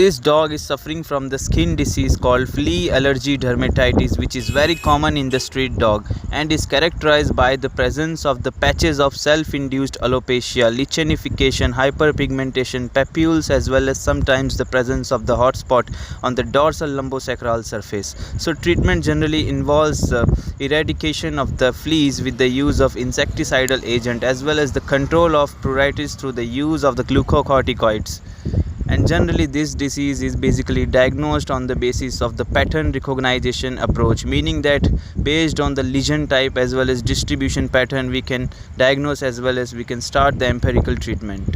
this dog is suffering from the skin disease called Flea Allergy Dermatitis, which is very common in the street dog and is characterized by the presence of the patches of self-induced alopecia, lichenification, hyperpigmentation, papules, as well as sometimes the presence of the hot spot on the dorsal lumbosacral surface. So treatment generally involves eradication of the fleas with the use of insecticidal agent, as well as the control of pruritus through the use of the glucocorticoids. And generally this disease is basically diagnosed on the basis of the pattern recognition approach, meaning that based on the lesion type as well as distribution pattern we can diagnose as well as we can start the empirical treatment.